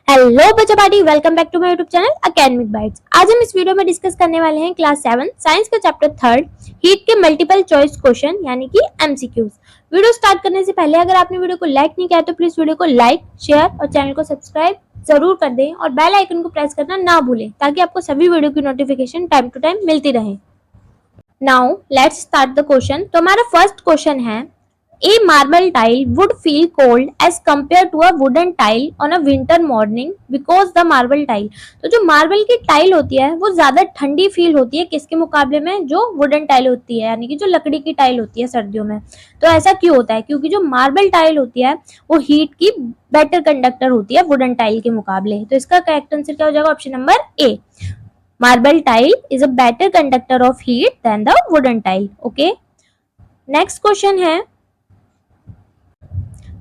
Hello बच्चा party, welcome back to my YouTube channel academic bytes. आज हम इस वीडियो में डिस्कस करने वाले हैं क्लास 7 साइंस का चैप्टर 3 हीट के मल्टीपल चॉइस क्वेश्चन यानी कि एमसीक्यूज। वीडियो स्टार्ट करने से पहले अगर आपने वीडियो को लाइक नहीं किया तो प्लीज वीडियो को लाइक, शेयर और चैनल को सब्सक्राइब जरूर कर दें और बेल आइकन को प्रेस करना ना भूलें ताकि आपको सभी वीडियो की नोटिफिकेशन टाइम टू टाइम मिलती रहे। Now let's start the question. तो हमारा फर्स्ट क्वेश्चन है, A marble tile would feel cold as compared to a wooden tile on a winter morning because the marble tile। तो जो marble की tile होती है वो ज्यादा ठंडी फील होती है किसके मुकाबले में, जो वुडन टाइल होती है यानी कि जो लकड़ी की टाइल होती है सर्दियों में। तो ऐसा क्यों होता है? क्योंकि जो मार्बल टाइल होती है वो हीट की बेटर कंडक्टर होती है वुडन टाइल के मुकाबले। तो इसका करेक्ट आंसर क्या हो जाएगा? Option number A, marble tile is a better conductor of heat than the wooden tile. Okay, next question है,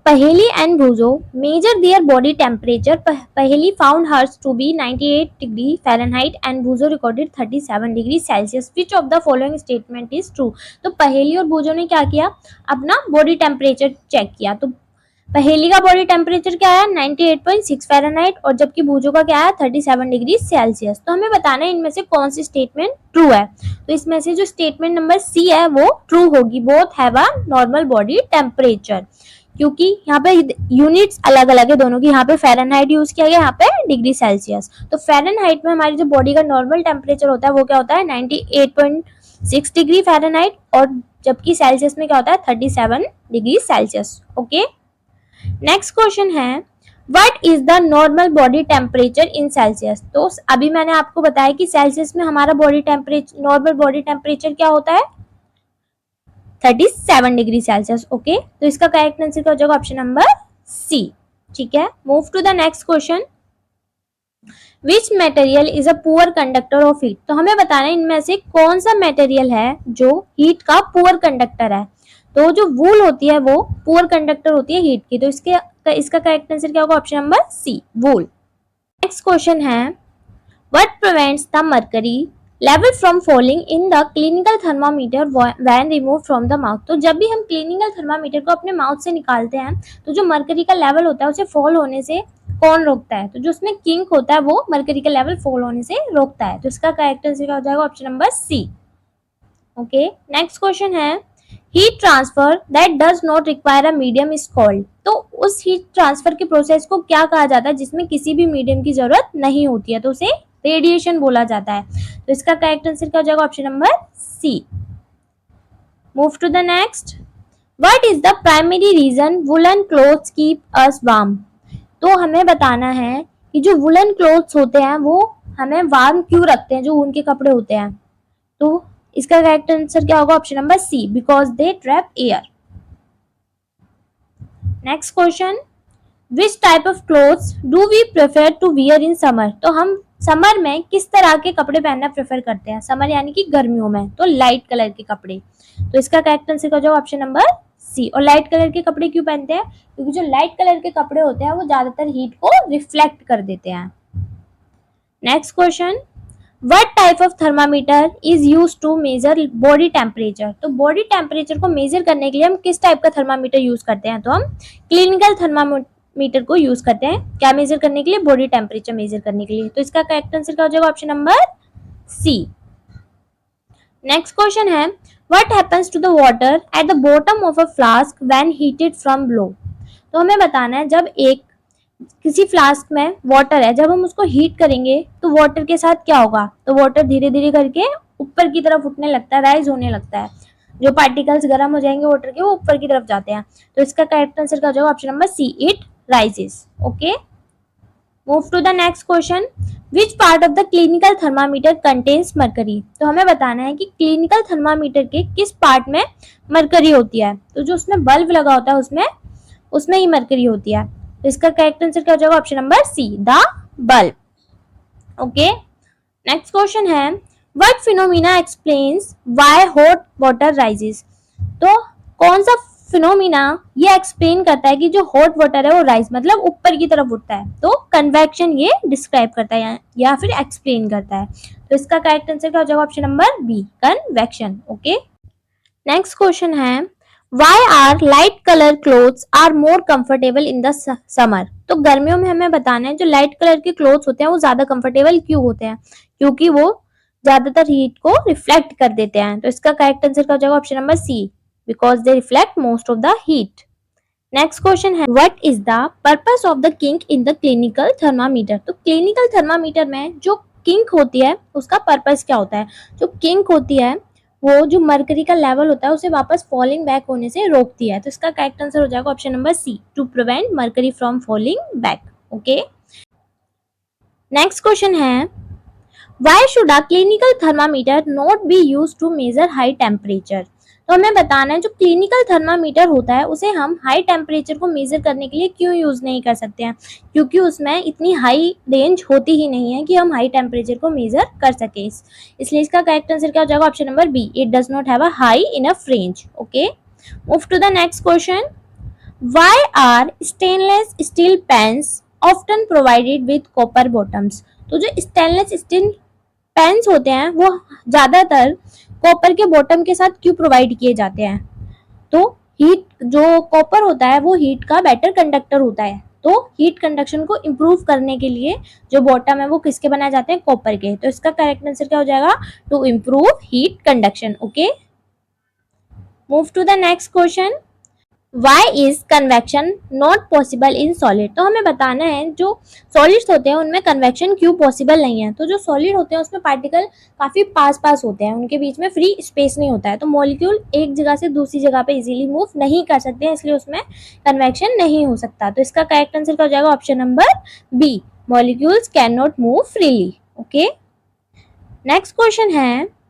Paheli and Buzo measured their body temperature. Paheli found hers to be 98 degree Fahrenheit and Buzo recorded 37 degree Celsius. Which of the following statement is true? तो पहेली और बूजो ने क्या किया? अपना body temperature check किया। तो पहेली का बॉडी टेम्परेचर क्या है? 98.6 फ़ारेनहाइट और जबकि बूजो का क्या है? 37 डिग्री सेल्सियस। तो हमें बताना है इनमें से कौन सी स्टेटमेंट ट्रू है। तो इसमें से जो स्टेटमेंट नंबर सी है वो ट्रू होगी। Both have a normal body temperature, क्योंकि यहाँ पे यूनिट्स अलग अलग है दोनों की। यहाँ पे फ़ारेनहाइट यूज किया गया, यहाँ पे डिग्री सेल्सियस। तो फ़ारेनहाइट में हमारी जो बॉडी का नॉर्मल टेम्परेचर होता है वो क्या होता है? 98.6 डिग्री फ़ारेनहाइट और जबकि सेल्सियस में क्या होता है? 37 degree Celsius. Okay, next question है, what is the normal body temperature in Celsius. तो अभी मैंने आपको बताया कि सेल्सियस में हमारा body temperature, normal body temperature क्या होता है? 37 डिग्री सेल्सियस। ओके, तो इसका करेक्ट आंसर क्या हो जाएगा? Option number C. ठीक है, move to the next question, which material is a poor conductor of heat. तो हमें बताना है इनमें से कौन सा मटेरियल है जो हीट का पुअर कंडक्टर है। तो जो वूल होती है वो पुअर कंडक्टर होती है हीट की। तो इसका करेक्ट आंसर क्या होगा? ऑप्शन नंबर सी, वूल। नेक्स्ट क्वेश्चन है, what prevents the mercury level from falling in the clinical thermometer when remove from the mouth. तो जब भी हम क्लिनिकल थर्मामीटर को अपने माउथ से निकालते हैं तो जो मरकरी का लेवल होता है उसे फॉल होने से कौन रोकता है? तो जो उसमें किंक होता है वो मरकरी का लेवल फॉल होने से रोकता है। तो इसका करेक्ट आंसर क्या हो जाएगा? Option number C. Okay, next question है, heat transfer that does not require a medium is called. तो उस हीट ट्रांसफर के प्रोसेस को क्या कहा जाता है जिसमें किसी भी मीडियम की जरूरत नहीं होती है? तो उसे रेडिएशन बोला जाता है। तो इसका करेक्ट आंसर क्या हो जाएगा? Option number C. Move to the next, what is the primary reason woollen clothes keep us warm. तो हमें बताना है कि जो वुलन क्लोथ्स होते हैं वो हमें वार्म क्यों रखते हैं, जो ऊन के कपड़े होते हैं। तो इसका करेक्ट आंसर क्या होगा? Option number C, because they trap air. Next question, which type of clothes do we prefer to wear in summer. तो हम समर में किस तरह के कपड़े पहनना प्रेफर करते हैं? समर यानी कि गर्मियों में, तो लाइट कलर के कपड़े। तो इसका करेक्ट आंसर क्या होगा? Option number C. और लाइट कलर के कपड़े क्यों पहनते हैं? क्योंकि जो लाइट कलर के कपड़े होते हैं वो ज्यादातर हीट को रिफ्लेक्ट कर देते हैं। Next question, What type of thermometer is used to measure body temperature। तो बॉडी टेम्परेचर को मेजर करने के लिए हम किस टाइप का थर्मामीटर यूज करते हैं? तो हम क्लिनिकल थर्मामीटर को यूज करते हैं। क्या मेजर करने के लिए? बॉडी टेम्परेचर मेजर करने के लिए। तो इसका करेक्ट आंसर क्या हो जाएगा? Option number C. Next question है, what happens to the water at the bottom of a flask when heated from below. तो हमें बताना है जब एक किसी फ्लास्क में वाटर है, जब हम उसको हीट करेंगे तो वाटर के साथ क्या होगा? तो वाटर धीरे धीरे करके ऊपर की तरफ उठने लगता है, राइज होने लगता है। जो पार्टिकल्स गर्म हो जाएंगे वाटर के वो ऊपर की तरफ जाते हैं। तो इसका करेक्ट आंसर क्या हो जाएगा? Option number C, it rises. Okay, move to the next question, which part of the clinical thermometer contains mercury. तो हमें बताना है कि क्लिनिकल थर्मामीटर के किस पार्ट में मरकरी होती है। तो जो उसमें बल्ब लगा होता है उसमें ही मरकरी होती है। तो इसका करेक्ट आंसर क्या हो जाएगा? Option number C, the bulb. Okay, next question है, what phenomena explains why hot water rises. तो कौन सा फिनोमिना ये एक्सप्लेन करता है कि जो हॉट वाटर है वो राइज मतलब ऊपर की तरफ उठता है? तो कन्वेक्शन ये डिस्क्राइब करता है या फिर एक्सप्लेन करता है। तो इसका करेक्ट आंसर क्या हो जाएगा? Option number B, convection. Okay, next question है, Why are light color clothes are more comfortable in the summer। तो तो गर्मियों में हमें बताना है जो लाइट कलर के क्लोथ्स होते हैं वो ज्यादा कंफर्टेबल क्यों होते हैं, क्योंकि वो ज्यादातर हीट को रिफ्लेक्ट कर देते हैं। तो इसका करेक्ट आंसर क्या हो जाएगा, option number C, because they reflect most of the heat. Next question है what is the purpose of the kink in the clinical thermometer. तो क्लिनिकल थर्मामीटर में जो किंक होती है उसका पर्पस क्या होता है। जो किंक होती है वो जो मर्करी का लेवल होता है उसे वापस फॉलिंग बैक होने से रोकती है। तो इसका करेक्ट आंसर हो जाएगा option number C, to prevent mercury from falling back. Okay, next question है Why should a clinical thermometer not be used to measure high temperature? तो हमें बताना है जो क्लिनिकल थर्मामीटर होता है उसे हम हाई टेम्परेचर को मेजर करने के लिए क्यों यूज नहीं कर सकते हैं, क्योंकि उसमें इतनी हाई रेंज होती ही नहीं है कि हम हाई टेम्परेचर को मेजर कर सके। इसलिए इसका करेक्ट आंसर क्या हो जाएगा, option number B, it does not have a high enough range. Okay, move to the next question. Why are stainless steel pans often provided with copper bottoms? तो जो स्टेनलेस स्टील पेन्स होते हैं वो ज्यादातर copper के bottom के साथ क्यों प्रोवाइड किए जाते हैं। तो हीट जो कॉपर होता है वो हीट का बेटर कंडक्टर होता है, तो हीट कंडक्शन को इम्प्रूव करने के लिए जो बॉटम है वो किसके बनाए जाते हैं, कॉपर के। तो इसका करेक्ट आंसर क्या हो जाएगा, to improve heat conduction. Okay, move to the next question. Why is convection not possible in solid? तो हमें बताना है जो सॉलिड्स होते हैं उनमें कन्वेक्शन क्यों पॉसिबल नहीं है। तो जो सॉलिड होते हैं उसमें पार्टिकल काफी पास होते हैं, उनके बीच में फ्री स्पेस नहीं होता है, तो मॉलिक्यूल एक जगह से दूसरी जगह पे इजीली मूव नहीं कर सकते हैं, इसलिए उसमें कन्वेक्शन नहीं हो सकता। तो इसका करेक्ट आंसर क्या हो जाएगा, option number B, molecules can not move freely. Okay, next question है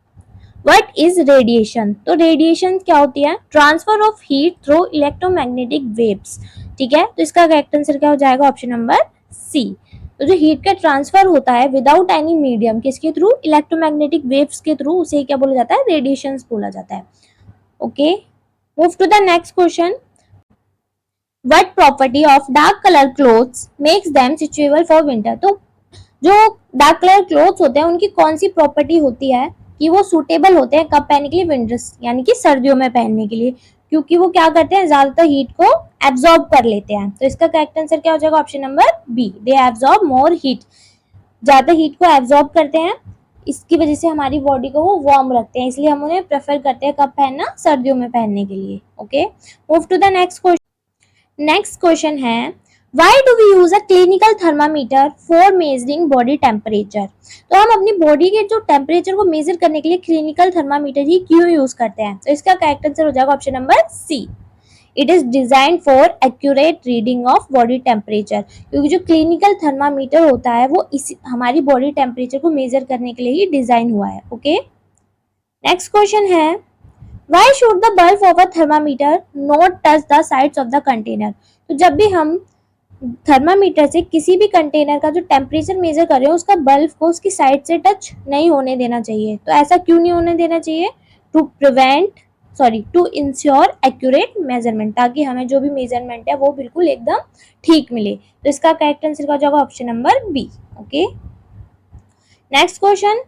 व्हाट इज रेडिएशन। तो रेडिएशन क्या होती है, transfer of heat through electromagnetic waves. ठीक है, तो इसका करेक्ट आंसर क्या हो जाएगा, ऑप्शन नंबर सी। तो जो हीट का ट्रांसफर होता है विदाउट एनी मीडियम, किसके थ्रू, इलेक्ट्रोमैग्नेटिक वेव्स के थ्रू, उसे क्या बोला जाता है, रेडिएशन बोला जाता है। Okay, move to the next question. What property of dark colour clothes makes them suitable for winter. तो जो डार्क कलर क्लोथ्स होते हैं उनकी कौन सी प्रॉपर्टी होती है कि वो सूटेबल होते हैं कब पहनने के लिए, विंटर्स यानी कि सर्दियों में पहनने के लिए, क्योंकि वो क्या करते हैं, ज्यादातर हीट को एब्जॉर्ब कर लेते हैं। तो इसका करेक्ट आंसर क्या हो जाएगा, option number B, they absorb more heat, ज्यादा हीट को एब्जॉर्ब करते हैं, इसकी वजह से हमारी बॉडी को वो वार्म रखते हैं, इसलिए हम उन्हें प्रेफर करते हैं कब पहनना, सर्दियों में पहनने के लिए। Okay, move to the next question. Next question है Why do we use a clinical thermometer for measuring body temperature? तो हम अपनी बॉडी के जो टेम्परेचर को मेजर करने के लिए क्लिनिकल थर्मामीटर ही क्यों यूज करते हैं। तो इसका करेक्ट आंसर हो जाएगा option number C, it is design for accurate reading of body temperature, क्योंकि जो क्लिनिकल थर्मामीटर होता है वो इस हमारी बॉडी टेम्परेचर को मेजर करने के लिए ही डिजाइन हुआ है। ओके, नेक्स्ट क्वेश्चन है Why should the bulb of a thermometer not touch the sides of the container? तो जब भी हम थर्मामीटर से किसी भी कंटेनर का जो टेम्परेचर मेजर कर रहे हो उसका बल्ब को उसकी साइड से टच नहीं होने देना चाहिए। तो ऐसा क्यों नहीं होने देना चाहिए, टू इंश्योर एक्यूरेट मेजरमेंट, ताकि हमें जो भी मेजरमेंट है वो बिल्कुल एकदम ठीक मिले। तो इसका करेक्ट आंसर क्या हो जाएगा, option number B. Okay, next question,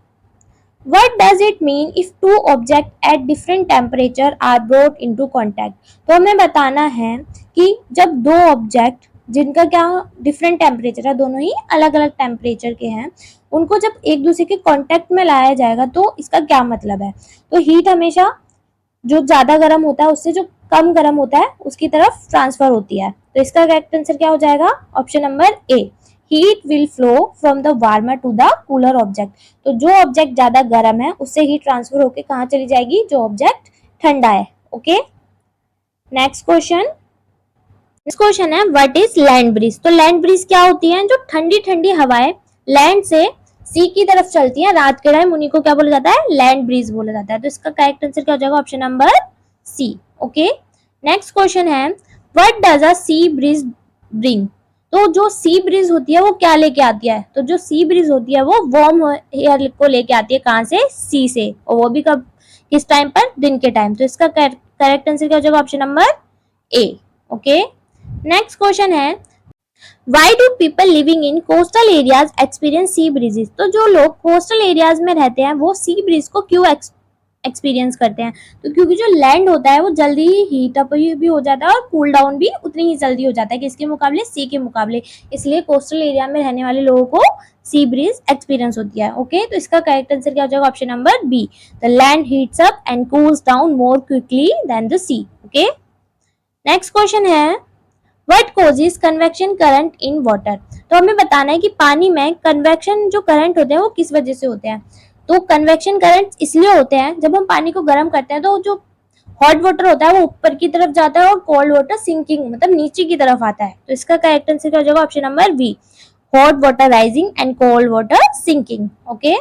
What does it mean if two objects at different temperature are brought into contact? तो हमें बताना है कि जब दो ऑब्जेक्ट जिनका क्या डिफरेंट टेम्परेचर है, दोनों ही अलग अलग टेम्परेचर के हैं, उनको जब एक दूसरे के कांटेक्ट में लाया जाएगा तो इसका क्या मतलब है। तो हीट हमेशा जो ज्यादा गर्म होता है उससे जो कम गर्म होता है उसकी तरफ ट्रांसफर होती है। तो इसका करेक्ट आंसर क्या हो जाएगा, option number A, heat will flow from the warmer to the cooler object. तो जो ऑब्जेक्ट ज्यादा गर्म है उससे हीट ट्रांसफर होकर कहाँ चली जाएगी, जो ऑब्जेक्ट ठंडा है। ओके, नेक्स्ट क्वेश्चन है व्हाट इज लैंड ब्रीज। तो लैंड ब्रीज क्या होती है, जो ठंडी ठंडी हवाएं लैंड से सी की तरफ चलती है रात के टाइम, उन्हीं को क्या बोला जाता है, लैंड ब्रीज बोला जाता है। तो इसका करेक्ट आंसर क्या हो जाएगा, option number C. Okay, next question है what does a sea breeze bring. तो जो सी ब्रीज होती है वो क्या लेके आती है, तो जो सी ब्रीज होती है वो वार्म एयर को लेके आती है, कहाँ से, सी से, और वो भी कब, किस टाइम पर, दिन के टाइम। तो इसका करेक्ट आंसर क्या हो जाएगा, option number A. Okay, next question है Why do people living in coastal areas experience sea breezes? तो जो लोग कोस्टल एरियाज में रहते हैं वो सी ब्रीज को क्यों एक्सपीरियंस करते हैं। तो क्योंकि जो लैंड होता है वो जल्दी ही हीट अप भी हो जाता है और कूल डाउन भी उतनी ही जल्दी हो जाता है किसके मुकाबले, सी के मुकाबले। इसलिए कोस्टल एरिया में रहने वाले लोगों को सी ब्रीज एक्सपीरियंस होती है। ओके, तो इसका करेक्ट आंसर क्या हो जाएगा, option number B, the land heats up and cools down more quickly then the sea. Okay, next question है what causes convection current in water. तो हमें बताना है कि पानी में कन्वेक्शन जो करंट होते हैं वो किस वजह से होते हैं। तो कन्वेक्शन करंट इसलिए होते हैं जब हम पानी को गर्म करते हैं तो जो हॉट वाटर होता है वो ऊपर की तरफ जाता है और कोल्ड वाटर सिंकिंग मतलब नीचे की तरफ आता है। तो इसका करेक्ट आंसर क्या हो जाएगा, option number B, hot water rising and cold water sinking. Okay,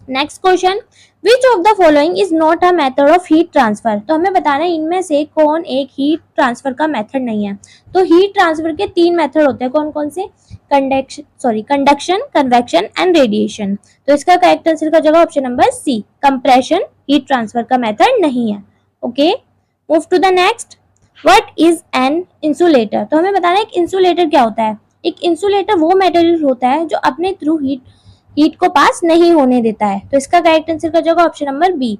next question, which of the following is not a method of heat transfer. तो हमें बताना है इनमें से कौन एक हीट ट्रांसफर का मेथड नहीं है। तो हीट ट्रांसफर के 3 मेथड होते हैं, कौन कौन से, कंडक्शन, कन्वेक्शन एंड रेडिएशन। तो इसका करेक्ट आंसर का जगह option number C, compression heat transfer का मेथड नहीं है। Okay, move to the next, what is an insulator. तो हमें बताना है एक इंसुलेटर क्या होता है। एक इंसुलेटर वो मटेरियल होता है जो अपने थ्रू हीट को पास नहीं होने देता है। तो इसका करेक्ट आंसर का जगह option number B,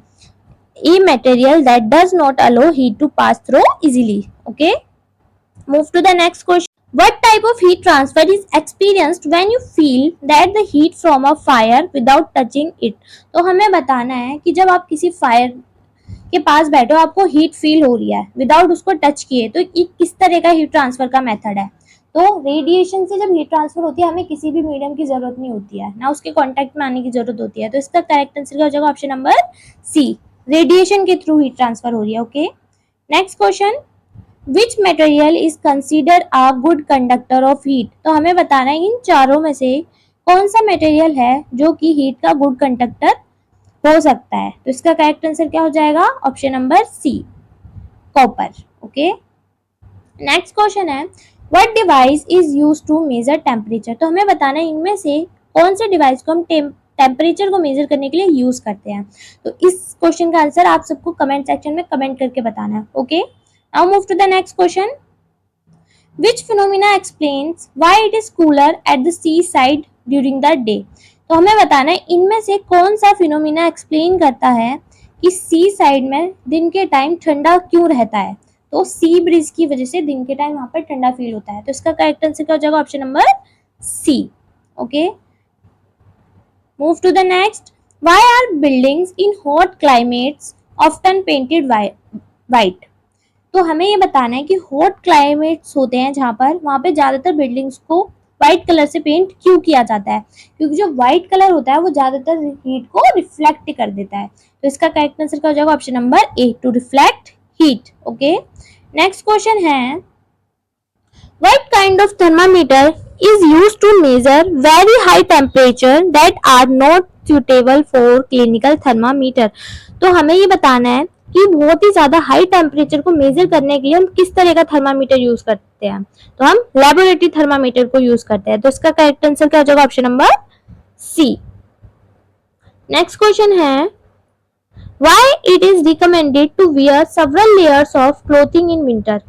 a material that does not allow heat to pass through easily. Okay, move to the next question, what type of heat transfer is experienced when you feel that the heat from a fire without touching it। तो हमें बताना है कि जब आप किसी fire के पास बैठो आपको हीट फील हो रही है विदाउट उसको टच किए, तो ये किस तरह का हीट ट्रांसफर का मेथड है। तो रेडिएशन से जब हीट ट्रांसफर होती है हमें किसी भी मीडियम की जरूरत नहीं होती है, ना उसके कांटेक्ट में आने की जरूरत होती है। तो इसका करेक्ट आंसर क्या हो जाएगा, ऑप्शन नंबर सी, रेडिएशन के थ्रू हीट ट्रांसफर हो रही है। Okay, next question, which material is consider a good conductor of heat. तो हमें बताना है इन चारों में से कौन सा मटेरियल है जो कि हीट का गुड कंडक्टर हो सकता है। तो इसका करेक्ट आंसर क्या हो जाएगा, option number C, copper. Okay, next question है what device is used to measure temperature. तो हमें बताना है इनमें से कौन से डिवाइस को हम टेम्परेचर को मेजर करने के लिए यूज करते हैं। तो इस क्वेश्चन का आंसर आप सबको कमेंट सेक्शन में कमेंट करके बताना है। Okay, now move to the next question, which phenomena explains why it is cooler at the seaside during the day। तो हमें बताना है इनमें से कौन सा फिनोमिना एक्सप्लेन करता है कि सी साइड में दिन के टाइम ठंडा क्यों रहता है। तो सी ब्रिज की वजह से दिन के टाइम वहां पर ठंडा फील होता है। तो इसका करेक्ट आंसर क्या हो जाएगा, option number C. Okay, move to the next, why are buildings in hot climates often painted white। तो हमें ये बताना है कि हॉट क्लाइमेट्स होते हैं जहां पर वहां पे ज्यादातर बिल्डिंग्स को व्हाइट कलर से पेंट क्यों किया जाता है, क्योंकि जो व्हाइट कलर होता है वो ज्यादातर हीट को रिफ्लेक्ट कर देता है। तो इसका करेक्ट आंसर क्या हो जाएगा, option number A, to reflect heat. Okay, next question है what kind of thermometer is used to measure very high temperature that are not suitable for clinical thermometer। तो हमें ये बताना है कि बहुत ही ज्यादा हाई टेम्परेचर को मेजर करने के लिए हम किस तरह का थर्मामीटर यूज करते हैं। तो हम लेबोरेटरी थर्मामीटर को यूज करते हैं। तो इसका करेक्ट आंसर क्या हो जाएगा, option number C. Next question है why it is recommended to wear several layers of clothing in winter।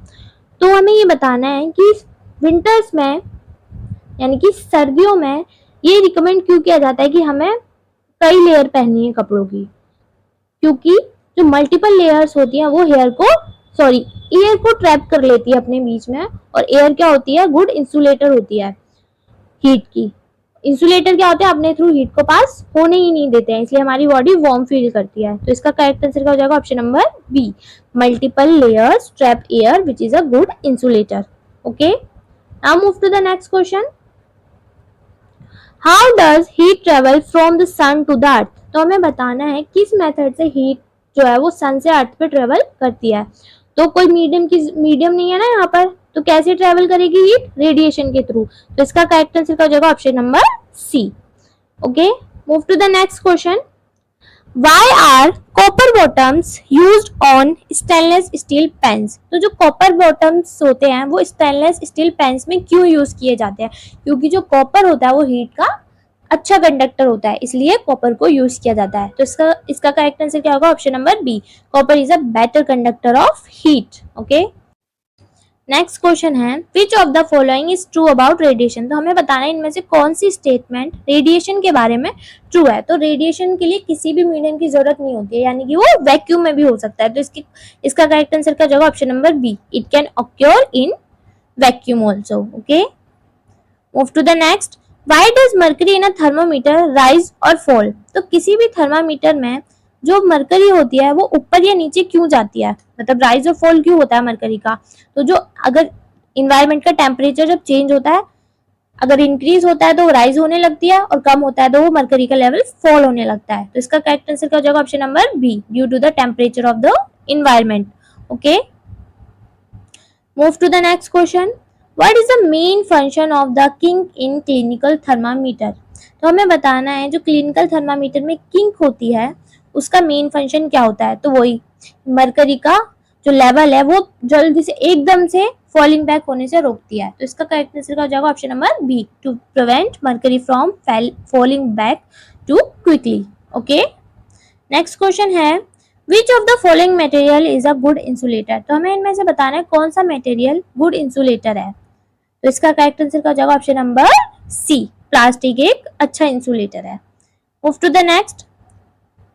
तो हमें ये बताना है कि विंटर्स में यानी कि सर्दियों में ये रिकमेंड क्यों किया जाता है कि हमें कई लेयर पहननी है कपड़ों की, क्योंकि जो मल्टीपल लेयर्स होती हैं वो एयर को ट्रैप कर लेती है अपने बीच में। और एयर क्या होती है, गुड इंसुलेटर होती है हीट की। इंसुलेटर क्या होते हैं, अपने थ्रू हीट को पास होने ही नहीं देते हैं, इसलिए हमारी बॉडी वार्म फील करती है। तो इसका करेक्ट आंसर क्या हो जाएगा, option number B, multiple layers trap air which is a good insulator. Okay, now move to the next question, how does heat travel from the sun to the earth. तो हमें बताना है किस method से heat जो है वो सन से अर्थ पे ट्रेवल करती है। तो कोई मीडियम नहीं है ना यहाँ पर, तो कैसे ट्रेवल करेगी हीट, रेडिएशन के थ्रू। तो इसका करेक्ट आंसर क्या हो जाएगा, option number C. Okay, move to the next question, Why are copper bottoms used on stainless steel pans। तो जो कॉपर बॉटम्स होते हैं वो स्टेनलेस स्टील पेन्स में क्यों यूज किए जाते हैं, क्योंकि जो कॉपर होता है वो हीट का अच्छा कंडक्टर होता है, इसलिए कॉपर को यूज किया जाता है। तो इसका करेक्ट आंसर क्या होगा, option number B, copper is a better conductor of heat. Okay, next question है which of the following is true about radiation. तो हमें बताना है इनमें से कौन सी स्टेटमेंट रेडिएशन के बारे में ट्रू है। तो रेडिएशन के लिए किसी भी मीडियम की जरूरत नहीं होती है, यानी कि वो वैक्यूम में भी हो सकता है। तो इसका करेक्ट आंसर का जगह option number B, it can occur in vacuum also. Okay, move to the next. Why does mercury in a thermometer rise or fall. तो किसी भी थर्मामीटर में जो मरकरी होती है वो ऊपर या नीचे क्यों जाती है, मतलब राइज और फॉल क्यों होता है मरकरी का। तो जो अगर इन्वायरमेंट का टेम्परेचर जब चेंज होता है, अगर इंक्रीज होता है तो वो राइज होने लगती है और कम होता है तो वो मरकरी का लेवल फॉल होने लगता है। तो इसका करेक्ट आंसर क्या हो जाएगा option number B, due to the temperature of the environment. Okay, move to the next question. What is the main function of the kink in clinical thermometer. तो हमें बताना है जो क्लिनिकल थर्मामीटर में kink होती है उसका मेन फंक्शन क्या होता है। तो वही मरकरी का जो लेवल है वो जल्दी से एकदम से फॉलिंग बैक होने से रोकती है। तो इसका करेक्ट आंसर हो जाएगा option number B, to prevent mercury from falling back too quickly. Okay, next question है which of the following material is a good insulator. तो हमें इनमें से बताना है कौन सा मटेरियल गुड इंसुलेटर है। तो इसका करेक्ट आंसर का जगह ऑप्शन नंबर सी, प्लास्टिक एक अच्छा इंसुलेटर है। Move to the next.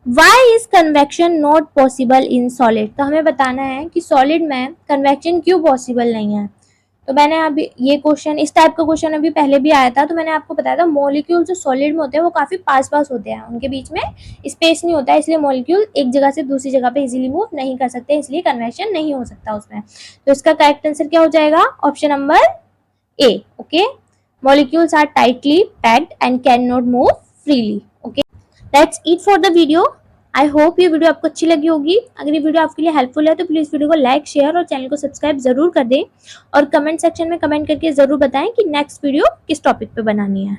Why is convection not possible in solid. तो हमें बताना है कि सॉलिड में कन्वेक्शन क्यों पॉसिबल नहीं है। तो मैंने अभी ये क्वेश्चन, इस टाइप का क्वेश्चन अभी पहले भी आया था, तो मैंने आपको बताया था मॉलिक्यूल जो सॉलिड में होते हैं वो काफी पास पास होते हैं, उनके बीच में स्पेस नहीं होता है, इसलिए मॉलिक्यूल एक जगह से दूसरी जगह पे इजीली मूव नहीं कर सकते, इसलिए कन्वेक्शन नहीं हो सकता उसमें। तो इसका करेक्ट आंसर क्या हो जाएगा option number A. Okay, molecules are tightly packed and can not move freely. Okay, that's it for the video. I hope ये वीडियो आपको अच्छी लगी होगी। अगर ये वीडियो आपके लिए हेल्पफुल है तो प्लीज़ वीडियो को लाइक, शेयर और चैनल को सब्सक्राइब जरूर कर दें और कमेंट सेक्शन में कमेंट करके जरूर बताएं कि नेक्स्ट वीडियो किस टॉपिक पे बनानी है।